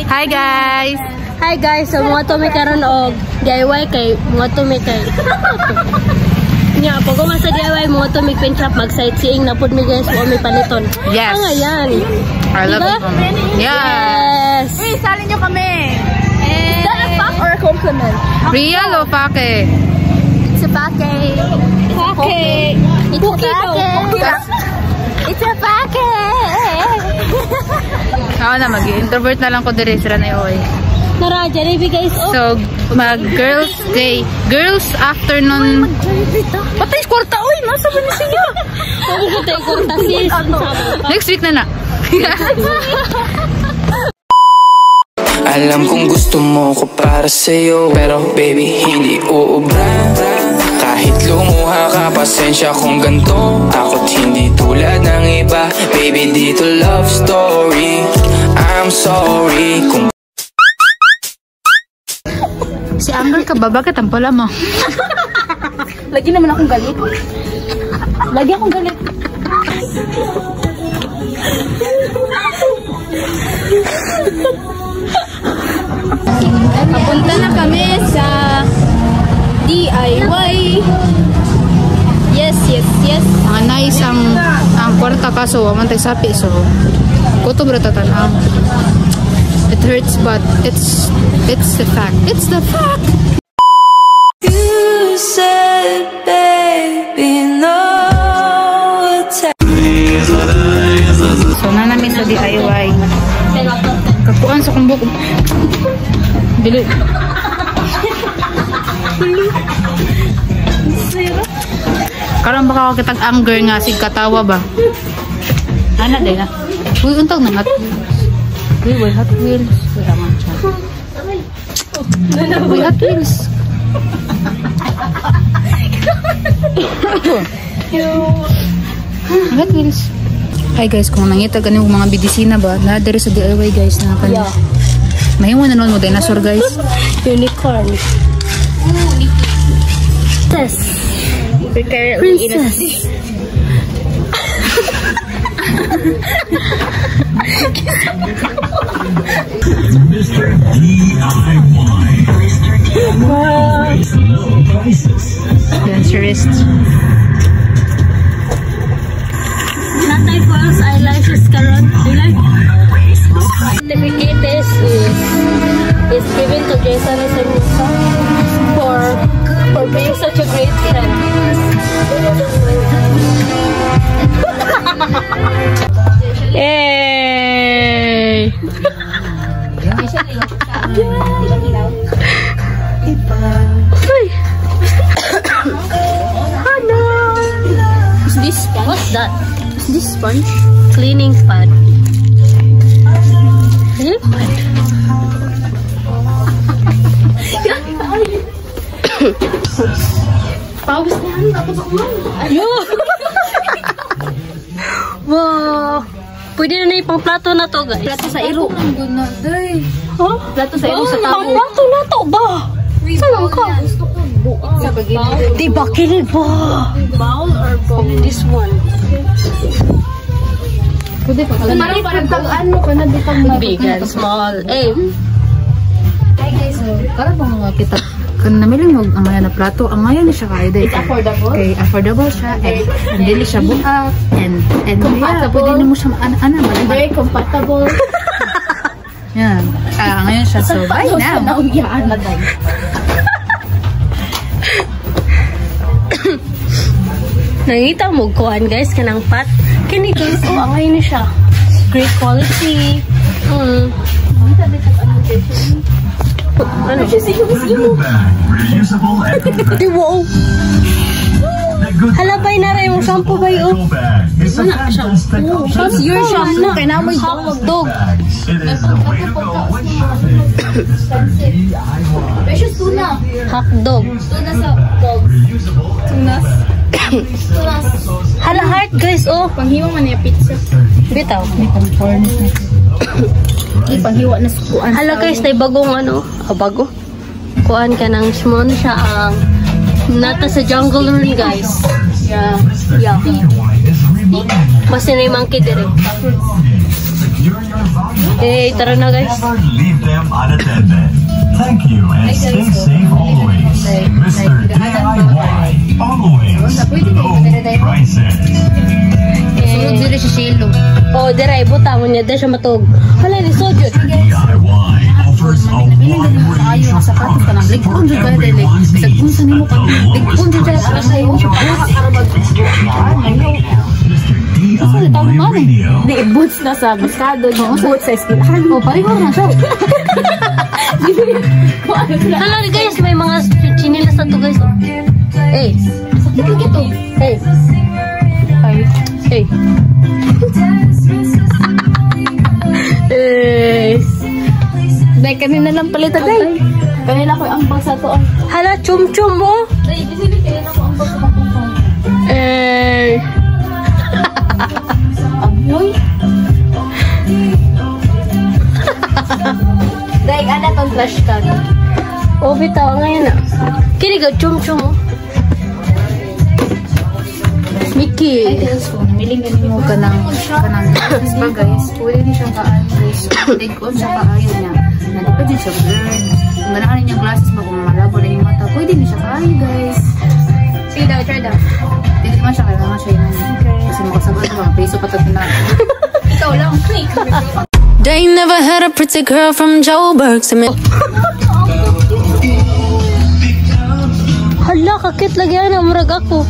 Hi guys! Hi guys, so mga to may karon og DIY kay mga to may kay. Nya pag uma sa DIY mga to may pinchap mag sightseeing na pud mi guys o may paliton. Yes. Ang ayan. I love it. Yes. Hey, salin nyo kami. Is that a fact or a compliment? Real o pake? It's a pake. Okay. It's a pake. It's a pake. Ako na, mag-introvert na lang ko dire sila na yoy. Tara, Jollibee guys. So, mag-girls day. Girls afternoon. Patay, kwarta. Uy, nasa ba ni siya? Ano ko tayo kwarta sis? Next week na na. Alam kong gusto mo ko para sa'yo, pero baby, hindi uubra. Kahit lumuha ka, pasensya kung ganto. Ako't hindi tulad ng iba. Baby, dito love story. I'm sorry kung Si Amber ka ba? Bakit ang pala mo? Lagi naman akong galit. Lagi akong galit. Papunta na kami sa DIY. Yes, yes, yes. Ang nice ang kwarta kaso, amantay sapi. So, kuto bro tatanang. It hurts but it's the fact. It's the fact. you said, baby, no. So, na namin sa DIY. Kakuan sa kumbok. Dili. Karon baka ako kitag anger nga sig katawa ba? Ana din na. Uy, untog na ngat. Uy, Hot Wheels. Uy, naman siya. Uy, Hot Wheels. Hot Wheels. Hi guys, kung nangita ganun mga bidisina ba, na dere sa DIY guys na kanina. Yeah. Mahiwan na nun mo dinosaur guys. Unicorn. Princess. Princess. Mr. DIY. Low prices. Dancerist. Natay false eyelashes karon. Certificate is given to Jason Esamusa for being such a great friend. Yay! What's this? What's that? Is this sponge? Cleaning pad. Cleaning pad. Pawis na yan. Yo! Wow! Pwede na ipang plato na to guys. Plato sa iro. Huh? Plato sa iro sa tabo. Pang plato na to ba? Saan ka? Sa bagay. Di ba kinil ba? Bowl or bowl? This one. Pwede pa kala. Parang ano ka na ditang Big and small. Eh. Hi guys. Para bang mga kita kan namili mo ang mga na plato, ang ngayon siya kay day. Affordable? Okay, affordable siya and dili siya buhat and yeah, pwede mo siya ana Very compatible. Yan. Ngayon siya so bye now. Nauyaan na tayo. Nangita mo kuhan guys kanang pot. Kini guys ang ngayon siya. Great quality. Ano siya siya? Good bag. Reusable eco Di wow. Halabay na rin yung shampoo ba yun? bag. It's a fantastic option. It's your shampoo. Kaya na mo Plastic dog. bags. It is the way to go when shopping. Mr. DIY. Precious tuna. Hot dog. Tuna sa dog. Reusable Tunas. Tunas. Hala heart guys oh. Panghiwang man niya pizza. Bitaw. Panghiwa na sukuan. Hala guys, na bagong ano. Bago. Kuhan ka ng small siya ang nata sa jungle rin guys. Yeah. Yeah. Mas na yung monkey dire. Secure your value Hey, tara na guys. Never leave them unattended. Thank you and stay safe always. Mr. DIY, always low prices. Sulod dili si Shilo. Oh, diray, buta mo niya. Dahil siya matug. Hala, ni Sojot. DIY offers a wide range of products for everyone's needs at the lowest prices. Mr. DIY Radio. Di, boots na sa Biscado. Boots sa Estilahan. Oh, pareho na siya. Hala, guys, may mga chinilas na to, guys. Hey. Hey. Hey. Day, kanina lang palitan, day. Kanina ko ang bag sa to. Hala, chum-chum mo. Day, di sila kanina ko ang bag sa kapungkong. Amoy. Day, ano tong flash tag? Oh, bitaw, ngayon na. Kinigaw, chum-chum mo. Mickey. Ay, tilas ko. Miling ganin mo ka ng glasses ba, guys? Pwede din siyang kaan, guys. Take-on siya kaayo niya. Pwede siya blurred. Kung ganahan niya glasses ba, kung malabo na yung mata, pwede din siya kaayo, guys. Sige daw, try daw. Hindi naman siya, kaya naman siya yun. Kasi makasagot ba, peso patat na. Ikaw lang, click. They never had a pretty girl from Joburg to me. Hala, kakit lagi yan. Murag ako.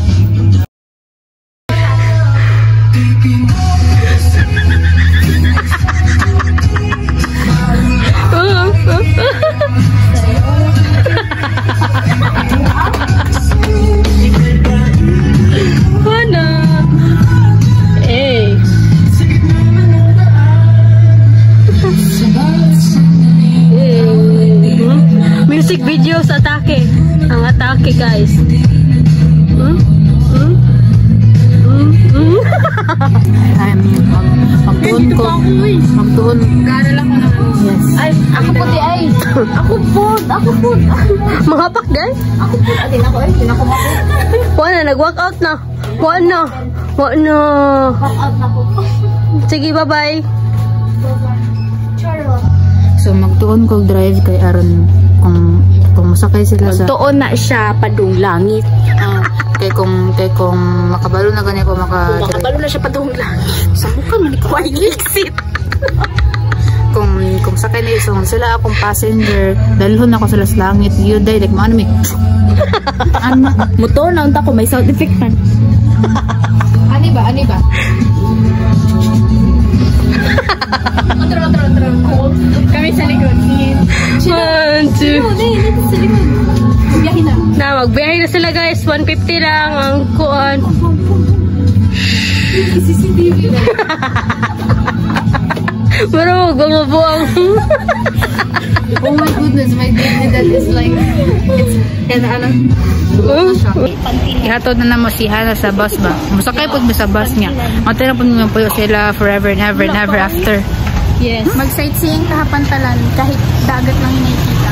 Mana? Eh. Music video sa atake. Ang atake, guys. Magtuon. Gara lang ko na. Yes. Ay, ako puti ay. Ako food. Mahapak, guys. Ako food. Atin ako eh. Tinako mo ako. Wala, nag-walk out na. Wala. Walk out na ko. Sige, bye-bye. Charo. So, magtuon ko drive kay Aaron kung masakay sila sa... Doon na siya padung langit. Kay kung makabalo na ganyan ko Makabalo na siya padung langit. Sa mukha man ikaw ay liksit. kung sakay na isong sila akong passenger, dalhon ako sila sa langit. Yun day, like maano may... Ano? Motor na unta ko may sound effect man. Ani ba? Otro. Kami sa likod. One, two. Dito sa likod. Biyahin na. Magbiyahe na sila, guys. 150 lang ang kuon. CCTV. Pero gumabuang. Oh my goodness, my dignidad is like... Ihatod na mo si Hana sa bus ba? Musakay po sa bus niya. Matira po naman po sila forever and ever and ever after. Yes. Mag-sightseeing kahapantalan kahit dagat lang nakikita.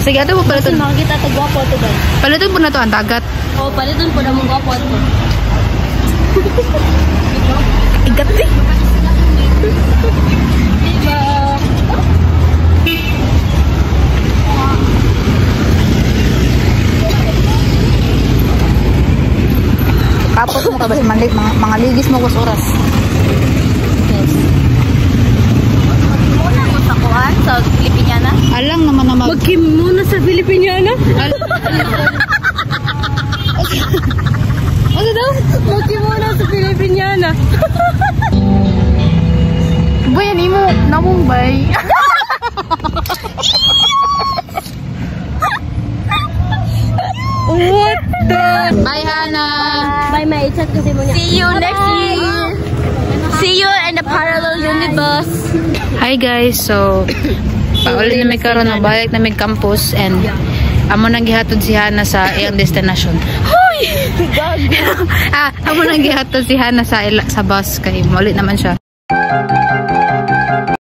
Sige, ato po paliton. Makikita ito, gwapo ito, guys. Paliton po na to ang dagat. Oh, paliton po na mong gwapo ito. Igati. Kapot mo ka ba mga ligis mo kus oras. Muna ko sa kuhan sa Pilipinyana. Alang naman na Mag-kim muna sa Pilipinyana. Ano daw? Mag-kim muna sa Pilipinyana. Bayan imo na Mumbai. What the? Bye, Hana. Bye, may chat kasi mo niya. See you next year. See you in the parallel universe. Hi guys, so pauli na may karon na balik na may campus and amo nang gihatod si Hana sa iyang destination. Hoy! Amo nang gihatod si Hana sa bus kay muli naman siya.